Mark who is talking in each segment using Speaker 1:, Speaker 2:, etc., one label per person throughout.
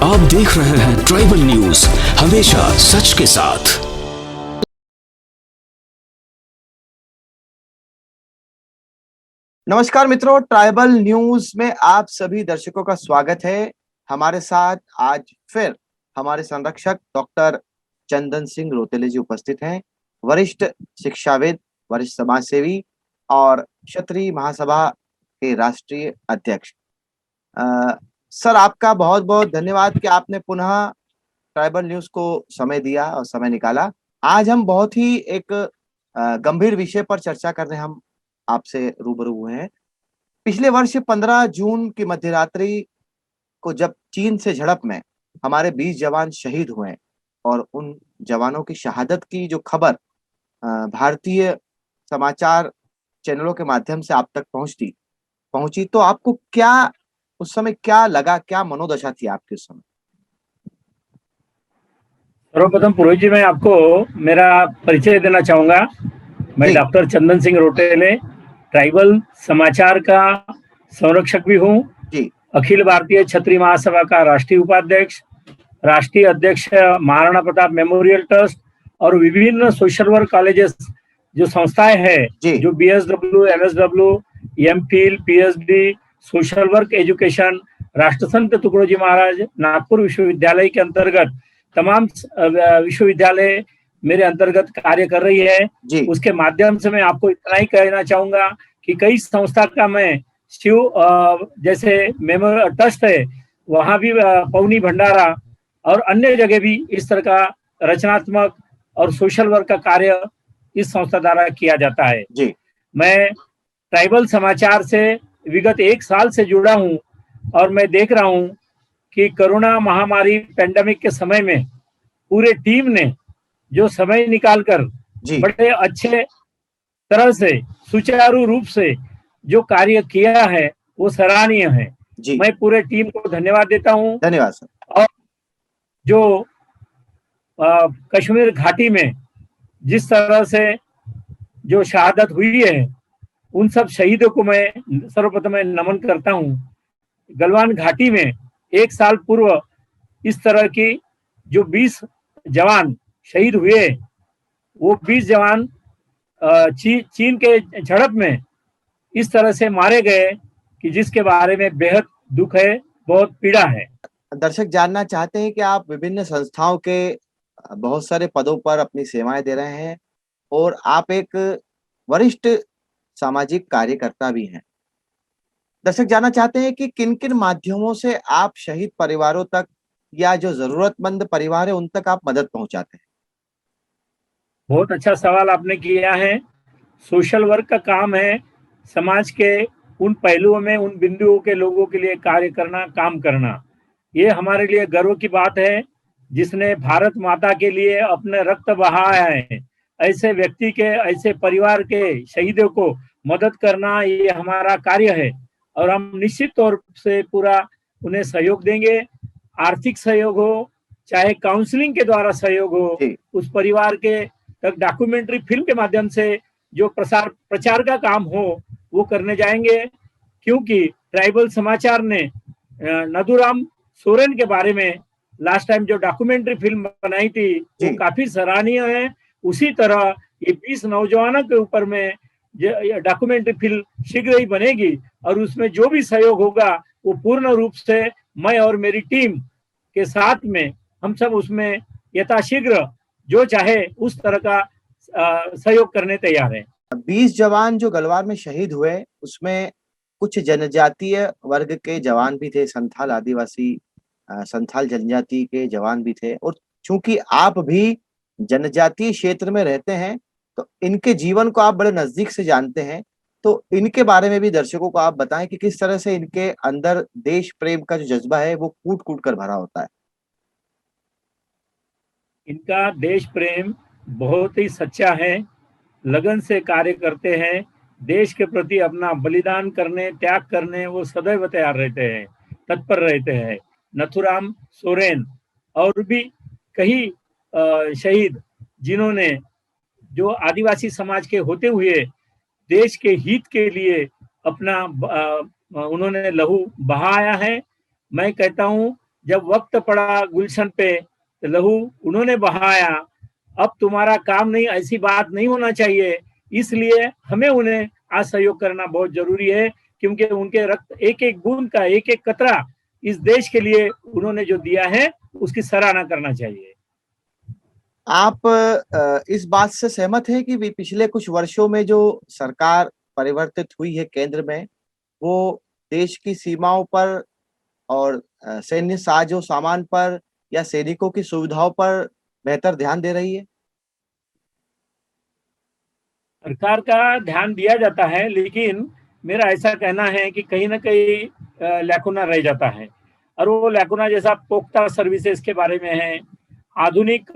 Speaker 1: आप देख रहे हैं ट्राइबल न्यूज, हमेशा सच के साथ।
Speaker 2: नमस्कार मित्रों, ट्राइबल न्यूज में आप सभी दर्शकों का स्वागत है। हमारे साथ आज फिर हमारे संरक्षक डॉक्टर चंदन सिंह रोतेले जी उपस्थित हैं। वरिष्ठ शिक्षाविद, वरिष्ठ समाज सेवी और क्षत्रिय महासभा के राष्ट्रीय अध्यक्ष। सर, आपका बहुत बहुत धन्यवाद कि आपने पुनः ट्राइबल न्यूज को समय दिया और समय निकाला। आज हम बहुत ही एक गंभीर विषय पर चर्चा करने हम आपसे रूबरू हुए हैं। पिछले वर्ष 15 जून की मध्यरात्रि को जब चीन से झड़प में हमारे 20 जवान शहीद हुए और उन जवानों की शहादत की जो खबर भारतीय समाचार चैनलों के माध्यम से आप तक पहुंची, तो आपको क्या उस समय क्या लगा, क्या मनोदशा थी आपकी उस समय?
Speaker 3: सर्वप्रथम पुरोहित जी, मैं आपको मेरा परिचय देना चाहूंगा। मैं
Speaker 2: जी।
Speaker 3: डॉक्टर चंदन सिंह रोटेले ट्राइबल समाचार का संरक्षक भी हूँ।
Speaker 2: जी।
Speaker 3: अखिल भारतीय क्षत्रिय महासभा का राष्ट्रीय उपाध्यक्ष, राष्ट्रीय अध्यक्ष महाराणा प्रताप मेमोरियल ट्रस्ट और विभिन्न सोशल वर्क कॉलेजेस जो संस्थाएं हैं,
Speaker 2: जी।
Speaker 3: जो BSW, MSW, MPhil, PhD, social work education, राष्ट्रसंत तुकडोजी महाराज नागपुर विश्वविद्यालय के अंतर्गत तमाम विश्वविद्यालय मेरे अंतर्गत कार्य कर रही है।
Speaker 2: जी।
Speaker 3: उसके माध्यम से मैं आपको इतना ही कहना चाहूंगा कि कई संस्था का मैं शिव जैसे मेमोरियल ट्रस्ट है, वहां भी पौनी भंडारा और अन्य जगह भी इस तरह का रचनात्मक और सोशल वर्क का कार्य इस संस्था द्वारा किया जाता है।
Speaker 2: जी।
Speaker 3: मैं ट्राइबल समाचार से विगत 1 साल से जुड़ा हूं और मैं देख रहा हूं कि कोरोना महामारी पेंडेमिक के समय में पूरे टीम ने जो समय निकालकर बड़े अच्छे तरह से सुचारू रूप से जो कार्य किया है वो सराहनीय है। मैं पूरे टीम को धन्यवाद देता हूं।
Speaker 2: धन्यवाद सर।
Speaker 3: और जो कश्मीर घाटी में जिस तरह से जो शहादत हुई है, उन सब शहीदों को मैं सर्वप्रथम नमन करता हूं। गलवान घाटी में 1 साल पूर्व इस तरह की जो 20 जवान शहीद हुए, वो 20 जवान चीन के झड़प में इस तरह से मारे गए कि जिसके बारे में बेहद दुख है, बहुत पीड़ा है।
Speaker 2: दर्शक जानना चाहते हैं कि आप विभिन्न संस्थाओं के बहुत सारे पदों पर अपनी सेवाएं दे रहे हैं और आप एक वरिष्ठ सामाजिक कार्यकर्ता भी हैं। दर्शक जानना चाहते हैं कि किन किन माध्यमों से आप शहीद परिवारों तक या जो जरूरतमंद परिवार है उन तक आप मदद पहुंचाते हैं?
Speaker 3: बहुत अच्छा सवाल आपने किया है। सोशल वर्क का काम है समाज के उन पहलुओं में, उन बिंदुओं के लोगों के लिए कार्य करना, काम करना। ये हमारे लिए गर्व की बात है। जिसने भारत माता के लिए अपने रक्त बहाया है, ऐसे व्यक्ति के, ऐसे परिवार के शहीदों को मदद करना ये हमारा कार्य है और हम निश्चित तौर से पूरा उन्हें सहयोग देंगे। आर्थिक सहयोग हो, चाहे काउंसलिंग के द्वारा सहयोग हो, उस परिवार के तक डॉक्यूमेंट्री फिल्म के माध्यम से जो प्रचार का काम हो वो करने जाएंगे। क्योंकि ट्राइबल समाचार ने नथुराम सोरेन के बारे में लास्ट टाइम जो डॉक्यूमेंट्री फिल्म बनाई थी वो काफी सराहनीय है। उसी तरह ये 20 नौजवानों के ऊपर में डॉक्यूमेंट्री फिल्म शीघ्र ही बनेगी और उसमें जो भी सहयोग होगा वो पूर्ण रूप से मैं और मेरी टीम के साथ में हम सब उसमें यथाशीघ्र जो चाहे उस तरह का सहयोग करने तैयार है।
Speaker 2: 20 जवान जो गलवान में शहीद हुए उसमें कुछ जनजातीय वर्ग के जवान भी थे, संथाल आदिवासी संथाल जनजाति के जवान भी थे। और चूंकि आप भी जनजातीय क्षेत्र में रहते हैं तो इनके जीवन को आप बड़े नजदीक से जानते हैं, तो इनके बारे में भी दर्शकों को आप बताएं कि किस तरह से इनके अंदर देश प्रेम का जो जज्बा है वो कूट कूट कर भरा होता है।
Speaker 3: इनका देश प्रेम बहुत ही सच्चा है, लगन से कार्य करते हैं, देश के प्रति अपना बलिदान करने, त्याग करने वो सदैव तैयार रहते हैं, तत्पर रहते हैं। नथुराम सोरेन और भी कई शहीद जिन्होंने जो आदिवासी समाज के होते हुए देश के हित के लिए अपना उन्होंने लहू बहाया है। मैं कहता हूं जब वक्त पड़ा गुलशन पे तो लहू उन्होंने बहाया, अब तुम्हारा काम नहीं, ऐसी बात नहीं होना चाहिए। इसलिए हमें उन्हें आज सहयोग करना बहुत जरूरी है, क्योंकि उनके रक्त एक एक बूंद का एक एक कतरा इस देश के लिए उन्होंने जो दिया है उसकी सराहना करना चाहिए।
Speaker 2: आप इस बात से सहमत हैं कि पिछले कुछ वर्षों में जो सरकार परिवर्तित हुई है केंद्र में, वो देश की सीमाओं पर और सैन्य साजो सामान पर या सैनिकों की सुविधाओं पर बेहतर ध्यान दे रही है?
Speaker 3: सरकार का ध्यान दिया जाता है, लेकिन मेरा ऐसा कहना है कि कहीं ना कहीं लैकुना रह जाता है, और वो लैकुना जैसा पुख्ता सर्विसेज के बारे में है, आधुनिक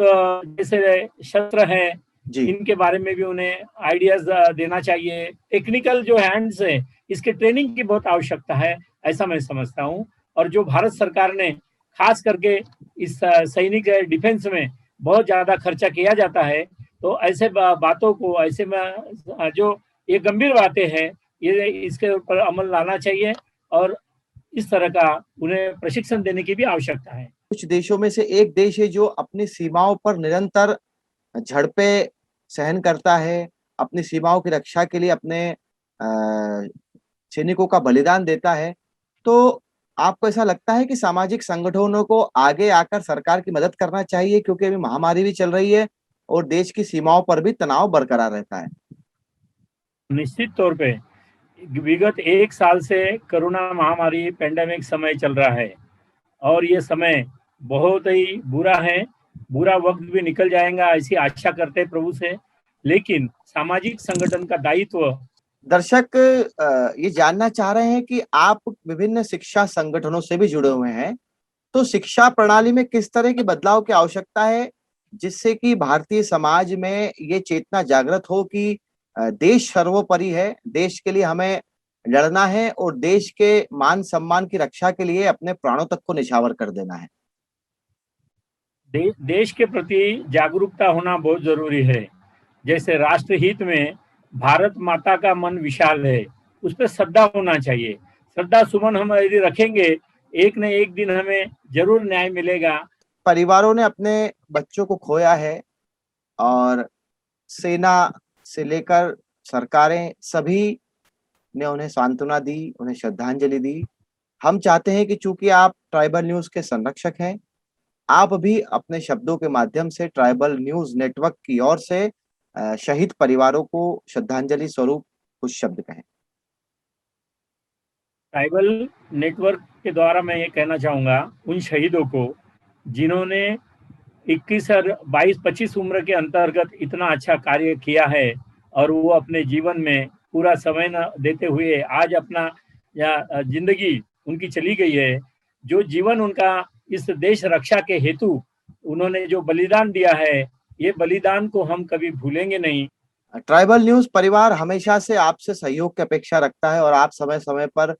Speaker 3: जैसे शस्त्र है, इनके बारे में भी उन्हें आइडियाज देना चाहिए। टेक्निकल जो हैंड्स है, इसके ट्रेनिंग की बहुत आवश्यकता है, ऐसा मैं समझता हूँ। और जो भारत सरकार ने खास करके इस सैनिक डिफेंस में बहुत ज्यादा खर्चा किया जाता है, तो ऐसे बातों को, ऐसे में जो ये गंभीर बातें हैं, ये इसके ऊपर अमल लाना चाहिए और इस तरह का उन्हें प्रशिक्षण देने की भी आवश्यकता है।
Speaker 2: कुछ देशों में से एक देश है जो अपनी सीमाओं पर निरंतर झड़पें सहन करता है, अपनी सीमाओं की रक्षा के लिए अपने सैनिकों का बलिदान देता है। तो आपको ऐसा लगता है कि सामाजिक संगठनों को आगे आकर सरकार की मदद करना चाहिए, क्योंकि अभी महामारी भी चल रही है और देश की सीमाओं पर भी तनाव बरकरार रहता है?
Speaker 3: निश्चित तौर पे विगत 1 साल से कोरोना महामारी पेंडेमिक समय चल रहा है और ये समय बहुत ही बुरा है। बुरा वक्त भी निकल जाएगा ऐसी आशा करते हैं प्रभु से, लेकिन सामाजिक संगठन का दायित्व।
Speaker 2: दर्शक ये जानना चाह रहे हैं कि आप विभिन्न शिक्षा संगठनों से भी जुड़े हुए हैं, तो शिक्षा प्रणाली में किस तरह के बदलाव की आवश्यकता है, जिससे कि भारतीय समाज में ये चेतना जागृत हो कि देश सर्वोपरि है, देश के लिए हमें लड़ना है और देश के मान सम्मान की रक्षा के लिए अपने प्राणों तक को निछावर कर देना है?
Speaker 3: देश के प्रति जागरूकता होना बहुत जरूरी है। जैसे राष्ट्र हित में भारत माता का मन विशाल है, उस पर श्रद्धा होना चाहिए। श्रद्धा सुमन हम यदि रखेंगे, एक न एक दिन हमें जरूर न्याय मिलेगा।
Speaker 2: परिवारों ने अपने बच्चों को खोया है और सेना से लेकर सरकारें सभी ने उन्हें सांत्वना दी, उन्हें श्रद्धांजलि दी। हम चाहते हैं कि चूंकि आप ट्राइबल न्यूज के संरक्षक हैं, आप भी अपने शब्दों के माध्यम से ट्राइबल न्यूज नेटवर्क की ओर से शहीद परिवारों को श्रद्धांजलि स्वरूप कुछ शब्द कहें।
Speaker 3: ट्राइबल नेटवर्क के द्वारा मैं ये कहना चाहूंगा उन शहीदों को जिन्होंने 21 और 22-25 उम्र के अंतर्गत इतना अच्छा कार्य किया है और वो अपने जीवन में पूरा समय न देते हुए आज अपना जिंदगी उनकी चली गई है। जो जीवन उनका इस देश रक्षा के हेतु उन्होंने जो बलिदान दिया है, ये बलिदान को हम कभी भूलेंगे नहीं।
Speaker 2: ट्राइबल न्यूज परिवार हमेशा से आपसे सहयोग की अपेक्षा रखता है और आप समय समय पर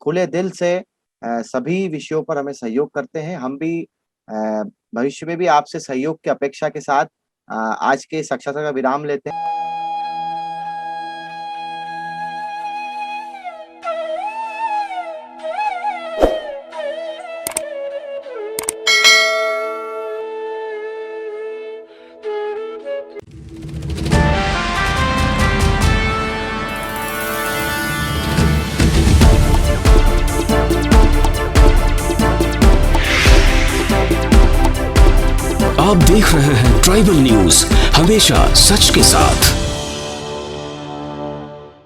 Speaker 2: खुले दिल से सभी विषयों पर हमें सहयोग करते हैं। हम भी भविष्य में भी आपसे सहयोग की अपेक्षा के साथ आज के साक्षात्कार का विराम लेते हैं।
Speaker 1: आप देख रहे हैं ट्राइबल न्यूज, हमेशा सच के साथ।